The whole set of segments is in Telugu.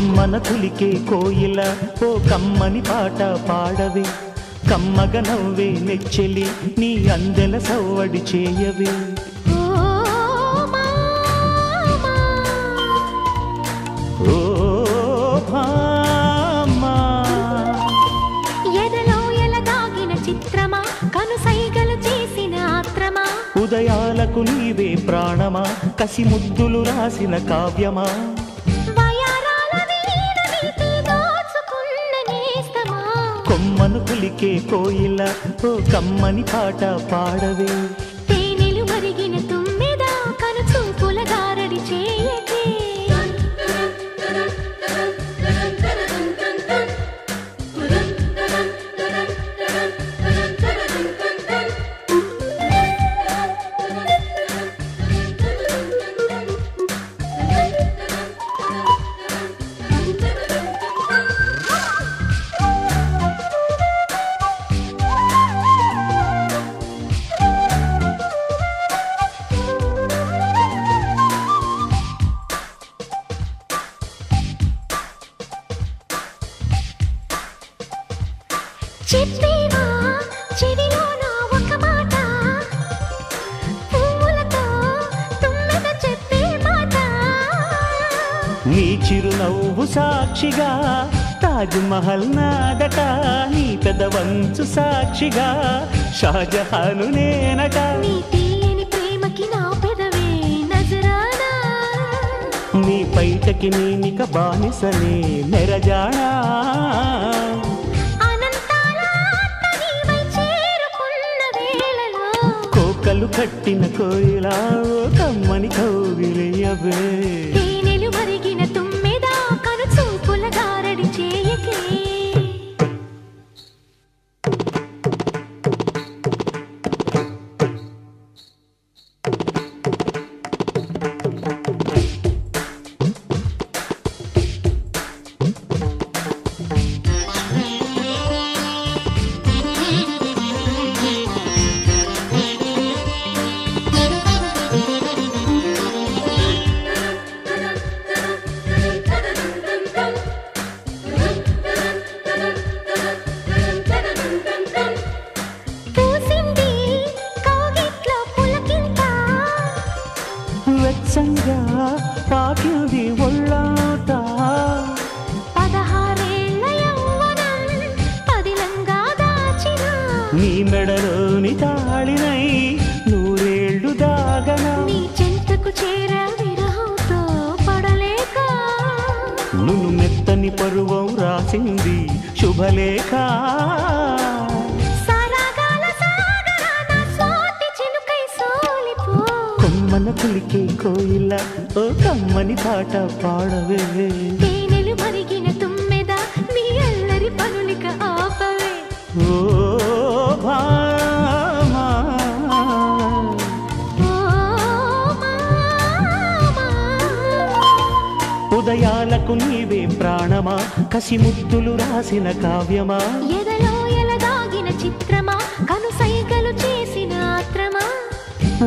కొమ్మన కులికే కోయిల ఓ కమ్మని పాట పాడవే కమ్మగ నవ్వే నెచ్చెలి నీ అందెల సవ్వడి చేయవే ఓ భామా ఎదలో ఎలదాగిన చిత్రమా కనుసైగలు చేసిన ఆత్రమా ఉదయాలకు నీవే ప్రాణమా కసి ముద్దులు రాసిన కావ్యమా కొమ్మను కులికే కోయిల ఓ కమ్మని పాట పాడవే తేనెలు మరిగిన తుమ్మెద కను చూపుల గారడి చేయకే చెప్పేవా చెవిలో నా ఒక మాట పూలతో తుమ్మెద చెప్పే మాట నీ చిరునవ్వు సాక్షిగా తాజ్ మహల్ నాదట నీ పెదవంచు సాక్షిగా షాజహాను నేనట నీ తీయని ప్రేమకి నా పెదవే నజరానా నీ పైటకి నేనిక బానిసనే నెరజానా కోకలు కట్టిన కోయిలా కమ్మని కౌగిలియవే తేనెలు మరిగిన తుమ్మెద కను చూపుల గారడి చేయకే వెచ్చంగా పాకింది ఒళ్ళాట 16 యవ్వనం పదిలంగా దాచిన నీ మెడలోని తాళినై 100 ఏళ్ళు దాగనా నీ చెంతకు చేర విరహంతో పడలేక నును మెత్తని పరువం రాసింది శుభలేఖ కొమ్మన కులికే కోయిల ఓ కమ్మని పాట పాడవే తేనెలు మరిగిన తుమ్మెద నీ అల్లరి పనులిక ఆపవే ఓ భామా ఓ మామా ఉదయాలకు నీవే ప్రాణమా కసి ముద్దులు రాసిన కావ్యమా ఎదలో ఎలదాగిన చిత్రమా కనుసైగలు చేసిన ఆత్రమా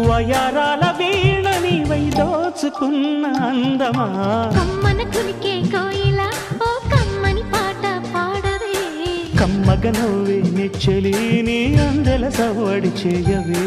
వయారాల వీణ నీవై దోచుకున్న అందమా కమ్మన కులికే కోయిల ఓ కమ్మని పాట పాడవే కమ్మగ నవ్వే నెచ్చెలి నీ అందెల సవ్వడి చేయవే